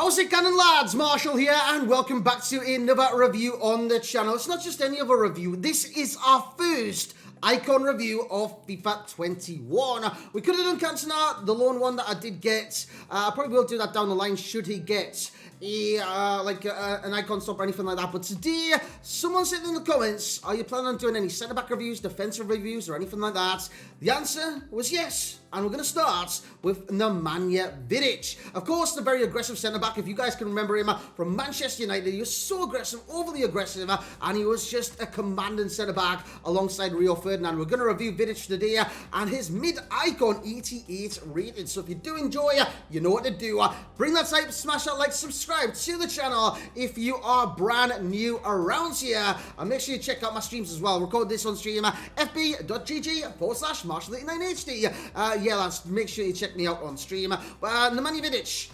How's it going, lads? Marshall here, and welcome back to another review on the channel. It's not just any other review. This is our first icon review of FIFA 21. We could have done Cantona, the lone one that I did get. I probably will do that down the line should he get an icon stop or anything like that. But today, someone said in the comments, are you planning on doing any centre-back reviews, defensive reviews, or anything like that? The answer was yes. And we're going to start with Nemanja Vidic. Of course, the very aggressive centre-back. If you guys can remember him from Manchester United, he was so aggressive, overly aggressive, and he was just a commanding centre-back alongside Rio Ferdinand. We're going to review Vidic today, and his mid-icon 88 rated. So if you do enjoy, you know what to do. Bring that type, smash that like, subscribe to the channel if you are brand new around here. And make sure you check out my streams as well. Record this on stream, fb.gg/Marshall89HD. Yeah, lads, make sure you check me out on stream. Nemanja Vidic,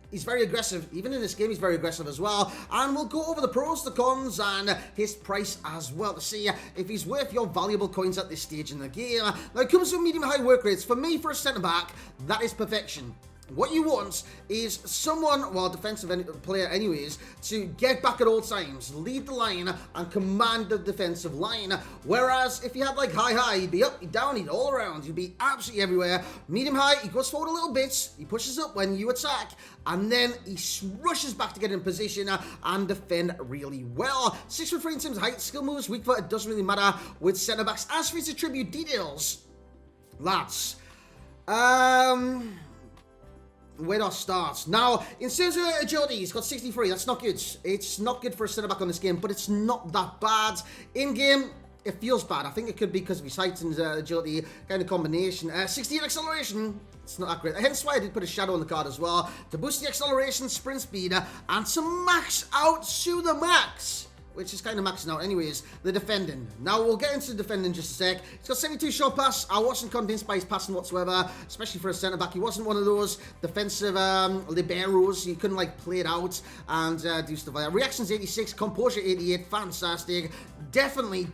he's very aggressive. Even in this game, he's very aggressive as well. And we'll go over the pros, the cons, and his price as well to see if he's worth your valuable coins at this stage in the game. Now, it comes with medium-high work rates. For me, for a centre-back, that is perfection. What you want is someone, well, defensive player anyways, to get back at all times, lead the line, and command the defensive line. Whereas if you had like high, he'd be up, he'd down, he'd all around, he'd be absolutely everywhere. Medium high, he goes forward a little bit, he pushes up when you attack, and then he rushes back to get in position and defend really well. 6'3" in terms of height, skill moves, weak foot, it doesn't really matter with centre backs. As for his attribute details, lads, where do I start? Now, in terms of agility, he's got 63. That's not good. It's not good for a centre-back on this game, but it's not that bad. In-game, it feels bad. I think it could be because of his height and agility kind of combination. 68 acceleration, it's not that great. Hence why I did put a shadow on the card as well. To boost the acceleration, sprint speed, and to max out to the max, which is kind of maxing out anyways, the defending. Now, we'll get into the defending in just a sec. He's got 72 short pass. I wasn't convinced by his passing whatsoever, especially for a centre-back. He wasn't one of those defensive liberos. You couldn't, like, play it out and do stuff like that. Reactions 86, composure 88, fantastic. Definitely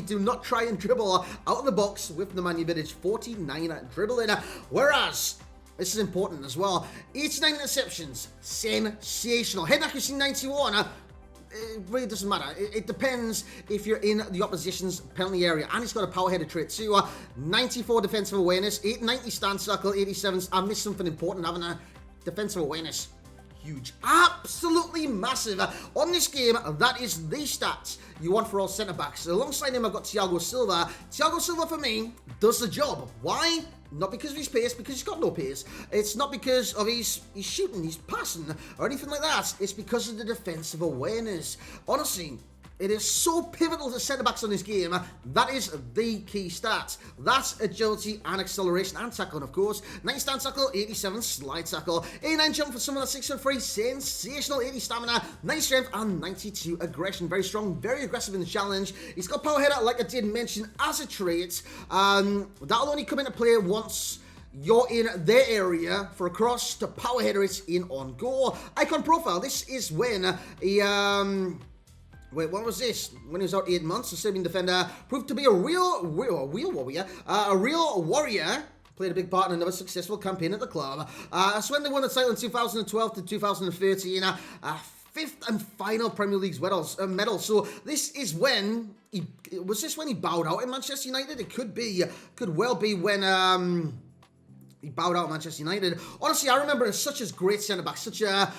do not try and dribble out of the box with Nemanja Vidic. 49 dribbling. Whereas, this is important as well, 89 interceptions, sensational. Head accuracy 91, it really doesn't matter. It depends if you're in the opposition's penalty area. And he's got a power header trait too. 94 defensive awareness, 890 stand circle, 87. I missed something important, haven't I? Defensive awareness. Huge. Absolutely massive. On this game, that is the stats you want for all centre-backs. Alongside him, I've got Thiago Silva. Thiago Silva, for me, does the job. Why? Not because of his pace, because he's got no pace. It's not because of his shooting, his passing, or anything like that. It's because of the defensive awareness. Honestly, it is so pivotal to centre-backs on this game. That is the key stat. That's agility and acceleration and tackling, of course. 90 stand tackle, 87 slide tackle. 89 jump for someone that's 6'3", sensational. 80 stamina, 90 strength, and 92 aggression. Very strong, very aggressive in the challenge. He's got power header, like I did mention, as a trait. That'll only come into play once you're in their area for a cross to power header it in on goal. Icon profile, this is when he... Wait, what was this? When he was out 8 months, the Serbian defender proved to be a real warrior. Played a big part in another successful campaign at the club. So when they won the title in 2012 to 2013, fifth and final Premier League medal. So this is when he bowed out in Manchester United? It could well be when he bowed out at Manchester United. Honestly, I remember him such a great centre-back, such a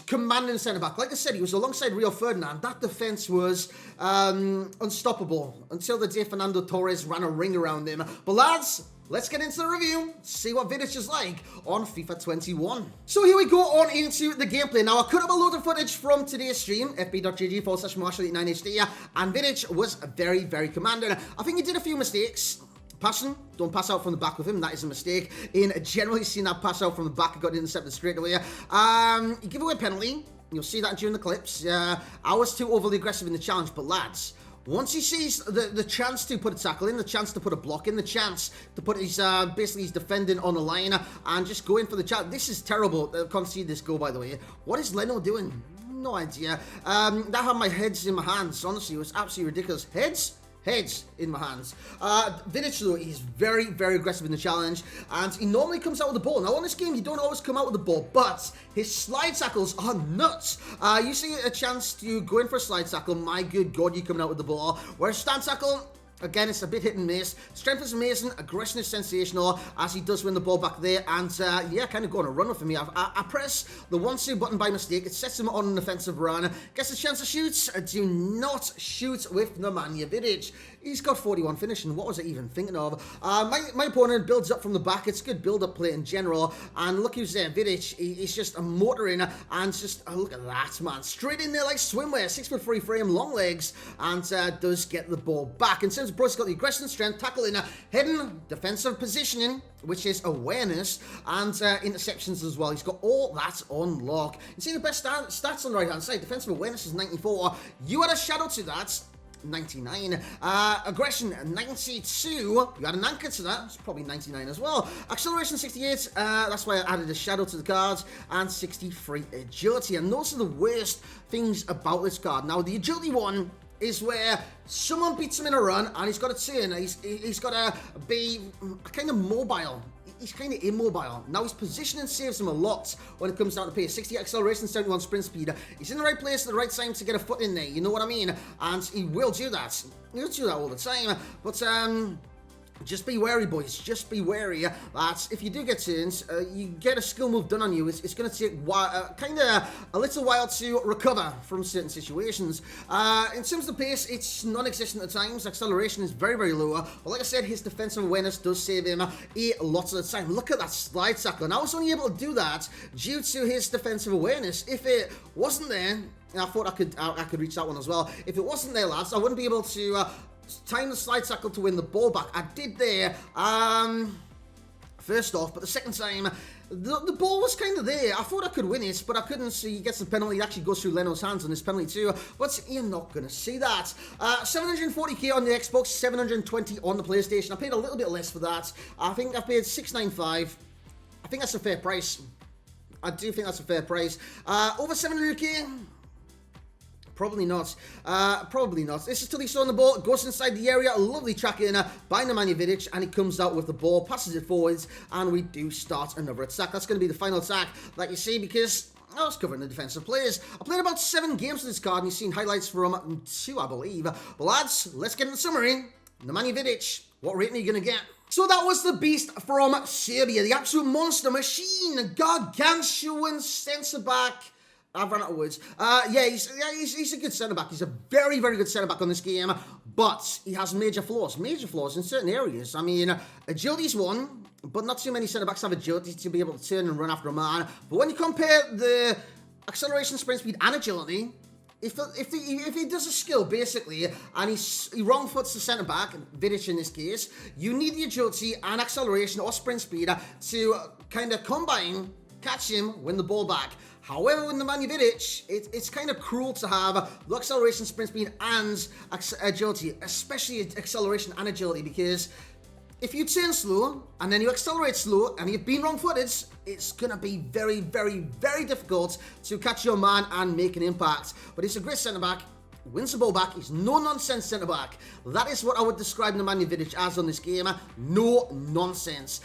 commanding centre-back. Like I said, he was alongside Rio Ferdinand. That defence was unstoppable until the day Fernando Torres ran a ring around him. But lads, let's get into the review, see what Vidic is like on FIFA 21. So here we go on into the gameplay. Now, I could have a load of footage from today's stream, fb.gg/Marshall89HD, and Vidic was very, very commanding. I think he did a few mistakes. Passing, don't pass out from the back with him, that is a mistake. In generally seeing that pass out from the back, got intercepted straight away. He gave away a penalty, you'll see that during the clips. I was too overly aggressive in the challenge, but lads, once he sees the chance to put a tackle in, the chance to put a block in, the chance to put his, basically his defending on the line and just go in for the challenge. This is terrible, concede this goal, by the way. What is Leno doing? No idea. That had my heads in my hands, honestly, it was absolutely ridiculous. Heads? heads in my hands. Vidic, though, he's very, very aggressive in the challenge, and he normally comes out with the ball. Now, on this game, you don't always come out with the ball, but his slide tackles are nuts. You see a chance to go in for a slide tackle, my good God, you're coming out with the ball. Whereas stand tackle, again, it's a bit hit and miss. Strength is amazing, aggression is sensational, as he does win the ball back there, and yeah, kind of going to run with me. I press the 1-2 button by mistake. It sets him on an offensive run. Gets a chance to shoot. Do not shoot with Nemanja Vidic. He's got 41 finishing. What was I even thinking of? My opponent builds up from the back. It's good build-up play in general. And look who's there. Vidic, he's just a motoring. And just, look at that, man. Straight in there like swimwear. 6'3" frame, long legs. And does get the ball back. In terms of pros, he's got the aggression, strength, tackling, hidden, defensive positioning, which is awareness, and interceptions as well. He's got all that on lock. You see the best stats on the right-hand side. Defensive awareness is 94. You had a shadow to that. 99. Aggression, 92. You had an anchor to that. It's probably 99 as well. Acceleration, 68. That's why I added a shadow to the cards. And 63 agility. And those are the worst things about this card. Now, the agility one is where someone beats him in a run and he's got to turn. He's got to be kind of mobile. He's kind of immobile. Now his positioning saves him a lot when it comes down to pace. 60 acceleration, 71 sprint speed. He's in the right place at the right time to get a foot in there. You know what I mean? And he will do that. He'll do that all the time. But just be wary, boys. Just be wary that if you do get turns, you get a skill move done on you. It's going to take kind of a little while to recover from certain situations. In terms of the pace, it's non-existent at times. Acceleration is very, very low. But like I said, his defensive awareness does save him a lot of the time. Look at that slide tackle. And I was only able to do that due to his defensive awareness. If it wasn't there, I thought I could reach that one as well. If it wasn't there, lads, I wouldn't be able to time the slide tackle to win the ball back. I did there first off, but the second time the ball was kind of there. I thought I could win it, but I couldn't. See, he gets the penalty. It actually goes through Leno's hands on this penalty too, but you're not going to see that. 740k on the Xbox, 720 on the PlayStation. I paid a little bit less for that. I think I paid $695. I think that's a fair price. I do think that's a fair price. Over 700k? Probably not. Probably not. This is Taliso on the ball. Goes inside the area. Lovely tracking by Nemanja Vidic. And he comes out with the ball. Passes it forwards. And we do start another attack. That's going to be the final attack, like you see, because I was covering the defensive players. I played about 7 games with this card. And you've seen highlights from 2, I believe. But lads, let's get into the summary. Nemanja Vidic, what rating are you going to get? So that was the beast from Serbia. The absolute monster machine. Gargantuan centre-back. I've run out of words. Yeah, he's a good centre-back. He's a very, very good centre-back on this game, but he has major flaws. Major flaws in certain areas. I mean, agility's one, but not too many centre-backs have agility to be able to turn and run after a man. But when you compare the acceleration, sprint speed, and agility, if he does a skill, basically, and he wrong-foots the centre-back, Vidic in this case, you need the agility and acceleration or sprint speed to kind of combine, catch him, win the ball back. However, with Nemanja Vidic, it's kind of cruel to have the acceleration, sprint speed, and agility, especially acceleration and agility, because if you turn slow, and then you accelerate slow, and you've been wrong-footed, it's going to be very, very, very difficult to catch your man and make an impact. But he's a great centre-back. Wins the ball back. He's no-nonsense centre-back. That is what I would describe Nemanja Vidic as on this game. No nonsense.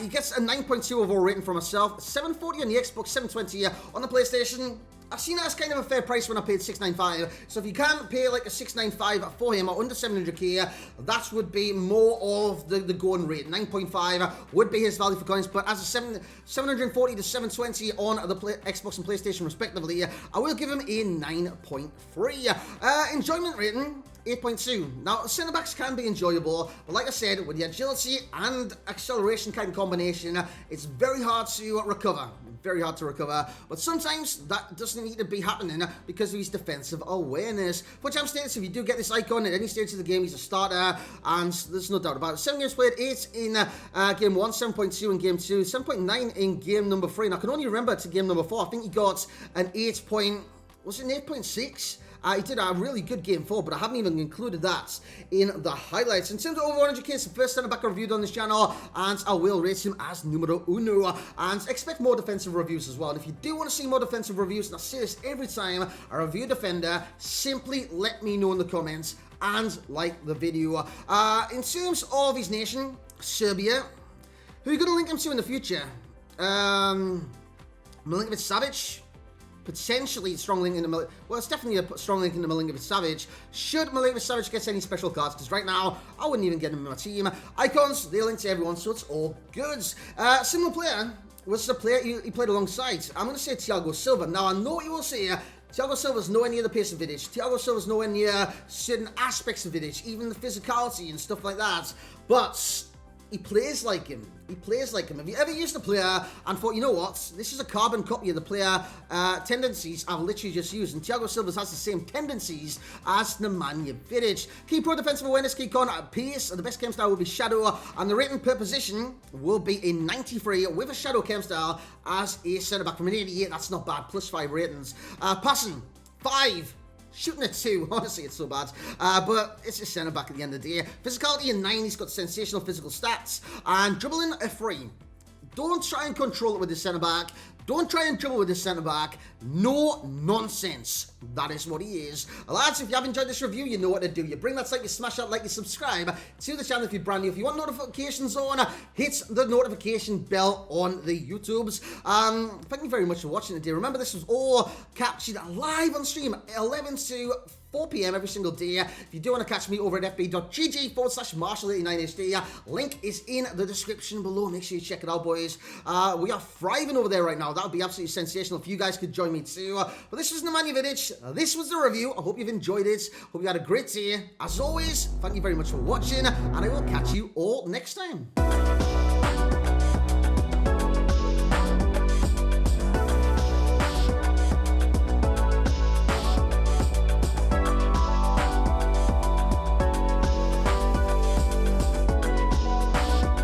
He gets a 9.2 overall rating for myself. 740 on the Xbox, 720 on the PlayStation. I've seen that as kind of a fair price when I paid $695. So if you can't pay like a $695 for him or under 700k, that would be more of the going rate. 9.5 would be his value for coins, but as a 740 to 720 on the Xbox and PlayStation respectively, I will give him a 9.3. Enjoyment rating, 8.2. Now, centre-backs can be enjoyable, but like I said, with the agility and acceleration kind of combination, it's very hard to recover. Very hard to recover, but sometimes that doesn't need to be happening because of his defensive awareness. For Jam Status, if you do get this icon at any stage of the game, he's a starter, and there's no doubt about it. 7 games played, 8 in game 1, 7.2 in game 2, 7.9 in game number 3, and I can only remember to game number 4. I think he got an 8.6? He did a really good game 4, but I haven't even included that in the highlights. In terms of over 100k, it's the first centre-back I reviewed on this channel, and I will rate him as numero uno. And expect more defensive reviews as well. And if you do want to see more defensive reviews, and I say this every time I review a defender, simply let me know in the comments, and like the video. In terms of his nation, Serbia, who are you going to link him to in the future? Milinkovic Savic, potentially a strong link into well, it's definitely a strong link into Milinkovic Savic. Should Milinkovic Savic get any special cards? Because right now, I wouldn't even get him in my team. Icons, they link to everyone, so it's all good. Similar player was the player he played alongside. I'm going to say Thiago Silva. Now, I know what you will say. Thiago Silva's nowhere near the pace of Vidic. Thiago Silva's nowhere near certain aspects of Vidic, even the physicality and stuff like that. But he plays like him. He plays like him. Have you ever used a player and thought, you know what, this is a carbon copy of the player tendencies I've literally just used, and Thiago Silva has the same tendencies as Nemanja Vidic. Key pro defensive awareness, key con pace, and the best chem style will be Shadow, and the rating per position will be a 93 with a Shadow chem style as a centre-back from an 88. That's not bad, +5 ratings. Passing, 5. Shooting at 2, honestly, it's so bad. But it's a centre-back at the end of the day. Physicality in 9, he's got sensational physical stats. And dribbling a 3. Don't try and control it with the centre-back. Don't try and dribble with the centre-back. No nonsense. That is what he is. Lads, if you have enjoyed this review, you know what to do. You bring that like, you smash that like, you subscribe to the channel if you're brand new. If you want notifications on, hit the notification bell on the YouTubes. Thank you very much for watching today. Remember, this was all captured live on stream, 11 to 4 p.m. every single day. If you do want to catch me over at fb.gg/Marshall89HD, link is in the description below. Make sure you check it out, boys. We are thriving over there right now. That would be absolutely sensational if you guys could join me too. But this was Nemanja Vidic. This was the review. I hope you've enjoyed it. Hope you had a great day. As always, thank you very much for watching, and I will catch you all next time.